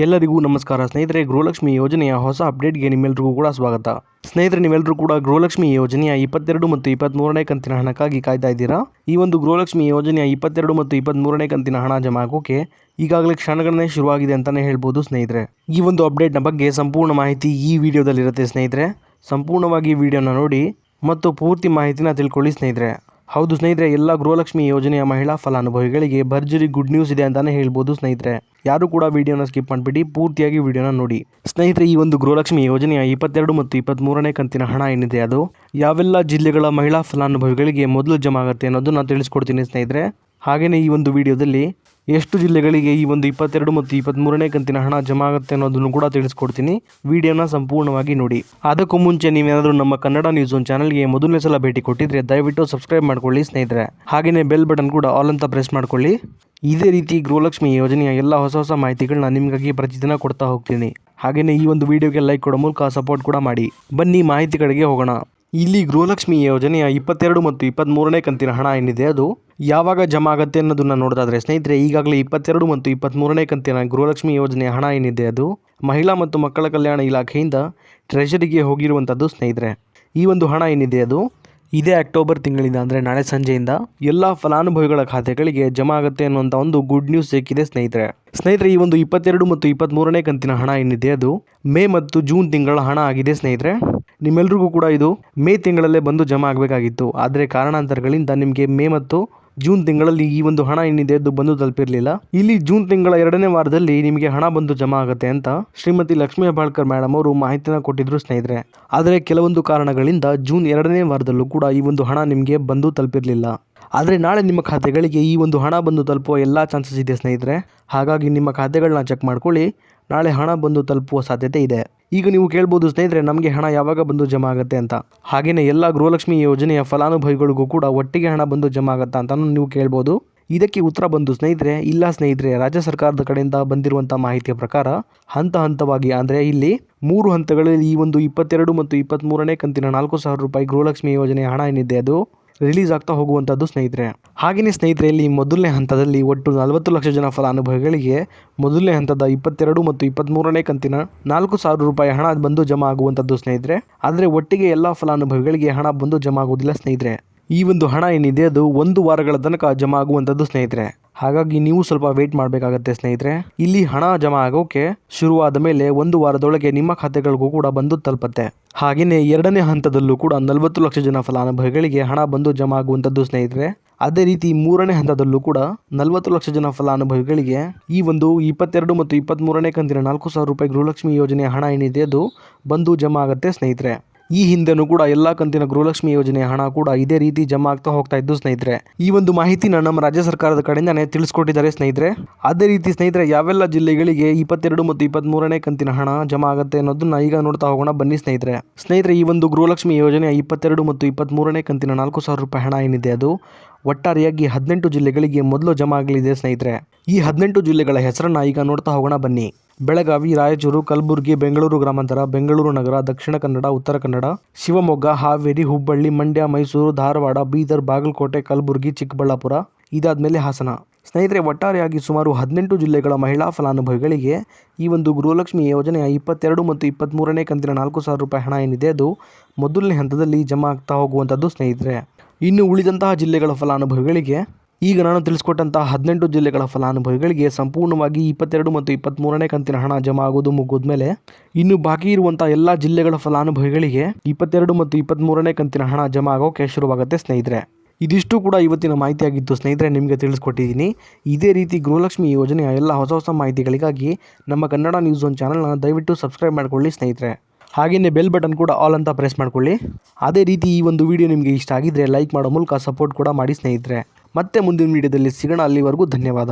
ಎಲ್ಲರಿಗೂ ನಮಸ್ಕಾರ ಸ್ನೇಹಿತರೆ. ಗೃಹಲಕ್ಷ್ಮಿ ಯೋಜನೆಯ ಹೊಸ ಅಪ್ಡೇಟ್ಗೆ ನಿಮ್ಮೆಲ್ಲರಿಗೂ ಕೂಡ ಸ್ವಾಗತ. ಸ್ನೇಹಿತರೆ, ನೀವೆಲ್ಲರೂ ಕೂಡ ಗೃಹಲಕ್ಷ್ಮಿ ಯೋಜನೆಯ 22 ಮತ್ತು 23ನೇ ಕಂತಿನ ಹಣಕ್ಕಾಗಿ ಕಾಯ್ತಾ ಇದ್ದೀರಾ. ಈ ಒಂದು ಗೃಹಲಕ್ಷ್ಮಿ ಯೋಜನೆಯ 22 ಮತ್ತು 23ನೇ ಕಂತಿನ ಹಣ ಜಮಾ ಆಗೋಕೆ ಈಗಾಗಲೇ ಕ್ಷಣಗಳನ್ನೇ ಶುರುವಾಗಿದೆ ಅಂತಲೇ ಹೇಳ್ಬೋದು ಸ್ನೇಹಿತರೆ. ಈ ಒಂದು ಅಪ್ಡೇಟ್ನ ಬಗ್ಗೆ ಸಂಪೂರ್ಣ ಮಾಹಿತಿ ಈ ವಿಡಿಯೋದಲ್ಲಿರುತ್ತೆ ಸ್ನೇಹಿತರೆ. ಸಂಪೂರ್ಣವಾಗಿ ವಿಡಿಯೋನ ನೋಡಿ ಮತ್ತು ಪೂರ್ತಿ ಮಾಹಿತಿನ ತಿಳ್ಕೊಳ್ಳಿ ಸ್ನೇಹಿತರೆ. ಹೌದು ಸ್ನೇಹಿತರೆ, ಎಲ್ಲ ಗೃಹಲಕ್ಷ್ಮಿ ಯೋಜನೆಯ ಮಹಿಳಾ ಫಲಾನುಭವಿಗಳಿಗೆ ಭರ್ಜರಿ ಗುಡ್ ನ್ಯೂಸ್ ಇದೆ ಅಂತಾನೆ ಹೇಳ್ಬೋದು ಸ್ನೇಹಿತರೆ. ಯಾರು ಕೂಡ ವಿಡಿಯೋನ ಸ್ಕಿಪ್ ಮಾಡಿಬಿಡಿ, ಪೂರ್ತಿಯಾಗಿ ವಿಡಿಯೋನ ನೋಡಿ ಸ್ನೇಹಿತರೆ. ಈ ಒಂದು ಗೃಹಲಕ್ಷ್ಮಿ ಯೋಜನೆಯ 22 ಮತ್ತು 23ನೇ ಕಂತಿನ ಹಣ ಏನಿದೆ ಅದು ಯಾವೆಲ್ಲ ಜಿಲ್ಲೆಗಳ ಮಹಿಳಾ ಫಲಾನುಭವಿಗಳಿಗೆ ಮೊದಲು ಜಮಾ ಆಗುತ್ತೆ ಅನ್ನೋದನ್ನ ತಿಳಿಸ್ಕೊಡ್ತೀನಿ ಸ್ನೇಹಿತರೆ. ಹಾಗೆಯೇ ಈ ಒಂದು ವಿಡಿಯೋದಲ್ಲಿ ಎಷ್ಟು ಜಿಲ್ಲೆಗಳಿಗೆ ಈ ಒಂದು 22 ಮತ್ತು 23ನೇ ಕಂತಿನ ಹಣ ಜಮಾ ಆಗುತ್ತೆ ಅನ್ನೋದನ್ನು ಕೂಡ ತಿಳಿಸ್ಕೊಡ್ತೀನಿ. ವಿಡಿಯೋನ ಸಂಪೂರ್ಣವಾಗಿ ನೋಡಿ. ಅದಕ್ಕೂ ಮುಂಚೆ ನೀವೇನಾದರೂ ನಮ್ಮ ಕನ್ನಡ ನ್ಯೂಸ್ ಒನ್ ಚಾನಲ್ಗೆ ಮೊದಲನೇ ಸಲ ಭೇಟಿ ಕೊಟ್ಟಿದ್ರೆ ದಯವಿಟ್ಟು ಸಬ್ಸ್ಕ್ರೈಬ್ ಮಾಡ್ಕೊಳ್ಳಿ ಸ್ನೇಹಿತರೆ. ಹಾಗೆಯೇ ಬೆಲ್ ಬಟನ್ ಕೂಡ ಆಲ್ ಅಂತ ಪ್ರೆಸ್ ಮಾಡ್ಕೊಳ್ಳಿ. ಇದೇ ರೀತಿ ಗೃಹಲಕ್ಷ್ಮಿ ಯೋಜನೆಯ ಎಲ್ಲ ಹೊಸ ಮಾಹಿತಿಗಳನ್ನ ನಿಮಗಾಗಿ ಪ್ರತಿದಿನ ಕೊಡ್ತಾ ಹೋಗ್ತೀನಿ. ಹಾಗೆಯೇ ಈ ಒಂದು ವಿಡಿಯೋಗೆ ಲೈಕ್ ಕೊಡೋ ಮೂಲಕ ಸಪೋರ್ಟ್ ಕೂಡ ಮಾಡಿ. ಬನ್ನಿ ಮಾಹಿತಿಗಳಿಗೆ ಹೋಗೋಣ. ಇಲ್ಲಿ ಗೃಹಲಕ್ಷ್ಮಿ ಯೋಜನೆಯ 22 ಮತ್ತು 23ನೇ ಕಂತಿನ ಹಣ ಏನಿದೆ ಅದು ಯಾವಾಗ ಜಮಾ ಆಗುತ್ತೆ ಅನ್ನೋದನ್ನ ನೋಡೋದಾದ್ರೆ ಸ್ನೇಹಿತರೆ, ಈಗಾಗಲೇ 22 ಮತ್ತು 23ನೇ ಕಂತಿನ ಗೃಹಲಕ್ಷ್ಮಿ ಯೋಜನೆಯ ಹಣ ಏನಿದೆ ಅದು ಮಹಿಳಾ ಮತ್ತು ಮಕ್ಕಳ ಕಲ್ಯಾಣ ಇಲಾಖೆಯಿಂದ ಟ್ರೆಷರಿಗೆ ಹೋಗಿರುವಂಥದ್ದು ಸ್ನೇಹಿತರೆ. ಈ ಒಂದು ಹಣ ಏನಿದೆ ಅದು ಇದೇ ಅಕ್ಟೋಬರ್ ತಿಂಗಳಿಂದ ಅಂದರೆ ನಾಳೆ ಸಂಜೆಯಿಂದ ಎಲ್ಲ ಫಲಾನುಭವಿಗಳ ಖಾತೆಗಳಿಗೆ ಜಮಾ ಆಗುತ್ತೆ ಅನ್ನುವಂಥ ಒಂದು ಗುಡ್ ನ್ಯೂಸ್ ಸಿಕ್ಕಿದೆ ಸ್ನೇಹಿತರೆ. ಈ ಒಂದು 22 ಮತ್ತು 23ನೇ ಕಂತಿನ ಹಣ ಏನಿದೆ ಅದು ಮೇ ಮತ್ತು ಜೂನ್ ತಿಂಗಳ ಹಣ ಆಗಿದೆ ಸ್ನೇಹಿತರೆ. ನಿಮ್ಮೆಲ್ರಿಗೂ ಕೂಡ ಇದು ಮೇ ತಿಂಗಳಲ್ಲೇ ಬಂದು ಜಮಾ ಆಗಬೇಕಾಗಿತ್ತು. ಆದರೆ ಕಾರಣಾಂತರಗಳಿಂದ ನಿಮಗೆ ಮೇ ಮತ್ತು ಜೂನ್ ತಿಂಗಳಲ್ಲಿ ಈ ಒಂದು ಹಣ ಏನಿದೆ ಅದು ಬಂದು ತಲುಪಿರಲಿಲ್ಲ. ಇಲ್ಲಿ ಜೂನ್ ತಿಂಗಳ 2ನೇ ವಾರದಲ್ಲಿ ನಿಮಗೆ ಹಣ ಬಂದು ಜಮಾ ಆಗುತ್ತೆ ಅಂತ ಶ್ರೀಮತಿ ಲಕ್ಷ್ಮೀ ಹೆಬ್ಬಾಳ್ಕರ್ ಮೇಡಮ್ ಅವರು ಮಾಹಿತಿನ ಕೊಟ್ಟಿದ್ರು ಸ್ನೇಹಿತರೆ. ಆದರೆ ಕೆಲವೊಂದು ಕಾರಣಗಳಿಂದ ಜೂನ್ 2ನೇ ವಾರದಲ್ಲೂ ಕೂಡ ಈ ಒಂದು ಹಣ ನಿಮಗೆ ಬಂದು ತಲುಪಿರಲಿಲ್ಲ. ಆದರೆ ನಾಳೆ ನಿಮ್ಮ ಖಾತೆಗಳಿಗೆ ಈ ಒಂದು ಹಣ ಬಂದು ತಲುಪುವ ಎಲ್ಲ ಚಾನ್ಸಸ್ ಇದೆ ಸ್ನೇಹಿತರೆ. ಹಾಗಾಗಿ ನಿಮ್ಮ ಖಾತೆಗಳನ್ನ ಚೆಕ್ ಮಾಡ್ಕೊಳ್ಳಿ, ನಾಳೆ ಹಣ ಬಂದು ತಲುಪುವ ಸಾಧ್ಯತೆ ಇದೆ. ಈಗ ನೀವು ಕೇಳ್ಬೋದು ಸ್ನೇಹಿತರೆ, ನಮಗೆ ಹಣ ಯಾವಾಗ ಬಂದು ಜಮಾ ಆಗುತ್ತೆ ಅಂತ. ಹಾಗೆಯೇ ಎಲ್ಲ ಗೃಹಲಕ್ಷ್ಮಿ ಯೋಜನೆಯ ಫಲಾನುಭವಿಗಳಿಗೂ ಕೂಡ ಒಟ್ಟಿಗೆ ಹಣ ಬಂದು ಜಮಾ ಆಗುತ್ತಾ ಅಂತ ನೀವು ಕೇಳ್ಬೋದು. ಇದಕ್ಕೆ ಉತ್ತರ ಬಂದು ಸ್ನೇಹಿತರೆ, ಇಲ್ಲ ಸ್ನೇಹಿತರೆ. ರಾಜ್ಯ ಸರ್ಕಾರದ ಕಡೆಯಿಂದ ಬಂದಿರುವಂಥ ಮಾಹಿತಿಯ ಪ್ರಕಾರ ಹಂತವಾಗಿ ಅಂದರೆ ಇಲ್ಲಿ 3 ಹಂತಗಳಲ್ಲಿ ಈ ಒಂದು 22 ಮತ್ತು 23ನೇ ಕಂತಿನ 4,000 ರೂಪಾಯಿ ಗೃಹಲಕ್ಷ್ಮಿ ಯೋಜನೆಯ ಹಣ ಏನಿದೆ ಅದು ರಿಲೀಸ್ ಆಗ್ತಾ ಹೋಗುವಂಥದ್ದು ಸ್ನೇಹಿತರೆ. ಹಾಗೆಯೇ ಸ್ನೇಹಿತರೆ, ಇಲ್ಲಿ ಮೊದಲನೇ ಹಂತದಲ್ಲಿ ಒಟ್ಟು 40 ಲಕ್ಷ ಜನ ಫಲಾನುಭವಿಗಳಿಗೆ ಮೊದಲನೇ ಹಂತದ 22 ಮತ್ತು 23ನೇ ಕಂತಿನ 4,000 ರೂಪಾಯಿ ಹಣ ಬಂದು ಜಮಾ ಆಗುವಂಥದ್ದು ಸ್ನೇಹಿತರೆ. ಆದರೆ ಒಟ್ಟಿಗೆ ಎಲ್ಲ ಫಲಾನುಭವಿಗಳಿಗೆ ಹಣ ಬಂದು ಜಮಾ ಆಗುವುದಿಲ್ಲ ಸ್ನೇಹಿತರೆ. ಈ ಒಂದು ಹಣ ಏನಿದೆ ಅದು 1 ವಾರಗಳ ತನಕ ಜಮಾ ಆಗುವಂಥದ್ದು ಸ್ನೇಹಿತರೆ. ಹಾಗಾಗಿ ನೀವು ಸ್ವಲ್ಪ ವೇಟ್ ಮಾಡಬೇಕಾಗತ್ತೆ ಸ್ನೇಹಿತರೆ. ಇಲ್ಲಿ ಹಣ ಜಮಾ ಆಗೋಕೆ ಶುರುವಾದ ಮೇಲೆ 1 ವಾರದೊಳಗೆ ನಿಮ್ಮ ಖಾತೆಗಳಿಗೂ ಕೂಡ ಬಂದು ತಲುಪುತ್ತೆ. ಹಾಗೆಯೇ 2ನೇ ಹಂತದಲ್ಲೂ ಕೂಡ 40 ಲಕ್ಷ ಜನ ಫಲಾನುಭವಿಗಳಿಗೆ ಹಣ ಬಂದು ಜಮಾ ಆಗುವಂಥದ್ದು ಸ್ನೇಹಿತರೆ. ಅದೇ ರೀತಿ 3ನೇ ಹಂತದಲ್ಲೂ ಕೂಡ 40 ಲಕ್ಷ ಜನ ಫಲಾನುಭವಿಗಳಿಗೆ ಈ ಒಂದು 22 ಮತ್ತು 23ನೇ ಕಂತಿನ 4,000 ರೂಪಾಯಿ ಗೃಹಲಕ್ಷ್ಮಿ ಯೋಜನೆಯ ಹಣ ಏನಿದೆ ಅದು ಬಂದು ಜಮಾ ಆಗುತ್ತೆ ಸ್ನೇಹಿತರೆ. ಈ ಹಿಂದೆನೂ ಕೂಡ ಎಲ್ಲ ಕಂತಿನ ಗೃಹಲಕ್ಷ್ಮಿ ಯೋಜನೆಯ ಹಣ ಕೂಡ ಇದೇ ರೀತಿ ಜಮಾ ಆಗ್ತಾ ಹೋಗ್ತಾ ಇದ್ದು ಸ್ನೇಹಿತರೆ. ಈ ಒಂದು ಮಾಹಿತಿನ ನಮ್ಮ ರಾಜ್ಯ ಸರ್ಕಾರದ ಕಡೆಯಿಂದಾನೆ ತಿಳಿಸ್ಕೊಟ್ಟಿದ್ದಾರೆ ಸ್ನೇಹಿತರೆ. ಅದೇ ರೀತಿ ಸ್ನೇಹಿತರೆ, ಯಾವೆಲ್ಲ ಜಿಲ್ಲೆಗಳಿಗೆ 22 ಮತ್ತು 23ನೇ ಕಂತಿನ ಹಣ ಜಮಾ ಆಗುತ್ತೆ ಅನ್ನೋದನ್ನ ಈಗ ನೋಡ್ತಾ ಹೋಗೋಣ ಬನ್ನಿ ಸ್ನೇಹಿತರೆ. ಈ ಒಂದು ಗೃಹಲಕ್ಷ್ಮಿ ಯೋಜನೆಯ 22 ಮತ್ತು 23ನೇ ಕಂತಿನ 4,000 ರೂಪಾಯಿ ಹಣ ಏನಿದೆ ಅದು ಒಟ್ಟಾರೆಯಾಗಿ 18 ಜಿಲ್ಲೆಗಳಿಗೆ ಮೊದಲು ಜಮಾ ಆಗಲಿದೆ ಸ್ನೇಹಿತರೆ. ಈ 18 ಜಿಲ್ಲೆಗಳ ಹೆಸರನ್ನ ಈಗ ನೋಡ್ತಾ ಹೋಗೋಣ ಬನ್ನಿ. ಬೆಳಗಾವಿ, ರಾಯಚೂರು, ಕಲಬುರಗಿ, ಬೆಂಗಳೂರು ಗ್ರಾಮಾಂತರ, ಬೆಂಗಳೂರು ನಗರ, ದಕ್ಷಿಣ ಕನ್ನಡ, ಉತ್ತರ ಕನ್ನಡ, ಶಿವಮೊಗ್ಗ, ಹಾವೇರಿ, ಹುಬ್ಬಳ್ಳಿ, ಮಂಡ್ಯ, ಮೈಸೂರು, ಧಾರವಾಡ, ಬೀದರ್, ಬಾಗಲಕೋಟೆ, ಕಲಬುರಗಿ, ಚಿಕ್ಕಬಳ್ಳಾಪುರ, ಇದಾದ್ಮೇಲೆ ಹಾಸನ. ಸ್ನೇಹಿತರೆ, ಒಟ್ಟಾರೆಯಾಗಿ ಸುಮಾರು 18 ಜಿಲ್ಲೆಗಳ ಮಹಿಳಾ ಫಲಾನುಭವಿಗಳಿಗೆ ಈ ಒಂದು ಗೃಹಲಕ್ಷ್ಮಿ ಯೋಜನೆಯ 22 ಮತ್ತು 23ನೇ ಕಂತಿನ 4,000 ರೂಪಾಯಿ ಹಣ ಏನಿದೆ ಅದು ಮೊದಲನೇ ಹಂತದಲ್ಲಿ ಜಮಾ ಆಗ್ತಾ ಹೋಗುವಂಥದ್ದು ಸ್ನೇಹಿತರೆ. ಇನ್ನು ಉಳಿದಂತಹ ಜಿಲ್ಲೆಗಳ ಫಲಾನುಭವಿಗಳಿಗೆ ಈಗ ನಾನು ತಿಳಿಸ್ಕೊಟ್ಟಂತಹ 18 ಜಿಲ್ಲೆಗಳ ಫಲಾನುಭವಿಗಳಿಗೆ ಸಂಪೂರ್ಣವಾಗಿ 22 ಮತ್ತು 23ನೇ ಕಂತಿನ ಹಣ ಜಮಾ ಆಗೋದು ಮುಗಿದ ಮೇಲೆ ಇನ್ನು ಬಾಕಿ ಇರುವಂತಹ ಎಲ್ಲ ಜಿಲ್ಲೆಗಳ ಫಲಾನುಭವಿಗಳಿಗೆ 22 ಮತ್ತು 23ನೇ ಕಂತಿನ ಹಣ ಜಮಾ ಆಗೋಕೆ ಶುರುವಾಗುತ್ತೆ ಸ್ನೇಹಿತರೆ. ಇದಿಷ್ಟು ಕೂಡ ಇವತ್ತಿನ ಮಾಹಿತಿಯಾಗಿತ್ತು ಸ್ನೇಹಿತರೆ, ನಿಮಗೆ ತಿಳಿಸ್ಕೊಟ್ಟಿದ್ದೀನಿ. ಇದೇ ರೀತಿ ಗೃಹಲಕ್ಷ್ಮಿ ಯೋಜನೆಯ ಎಲ್ಲ ಹೊಸ ಮಾಹಿತಿಗಳಿಗಾಗಿ ನಮ್ಮ ಕನ್ನಡ ನ್ಯೂಸ್ ಒನ್ ಚಾನಲ್ನ ದಯವಿಟ್ಟು ಸಬ್ಸ್ಕ್ರೈಬ್ ಮಾಡ್ಕೊಳ್ಳಿ ಸ್ನೇಹಿತರೆ. ಹಾಗೆಯೇ ಬೆಲ್ ಬಟನ್ ಕೂಡ ಆಲ್ ಅಂತ ಪ್ರೆಸ್ ಮಾಡ್ಕೊಳ್ಳಿ. ಅದೇ ರೀತಿ ಈ ಒಂದು ವಿಡಿಯೋ ನಿಮಗೆ ಇಷ್ಟ ಆಗಿದ್ರೆ ಲೈಕ್ ಮಾಡೋ ಮೂಲಕ ಸಪೋರ್ಟ್ ಕೂಡ ಮಾಡಿ ಸ್ನೇಹಿತರೆ. ಮತ್ತೆ ಮುಂದಿನ ವಿಡಿಯೋದಲ್ಲಿ ಸಿಗೋಣ. ಅಲ್ಲಿವರೆಗೂ ಧನ್ಯವಾದ.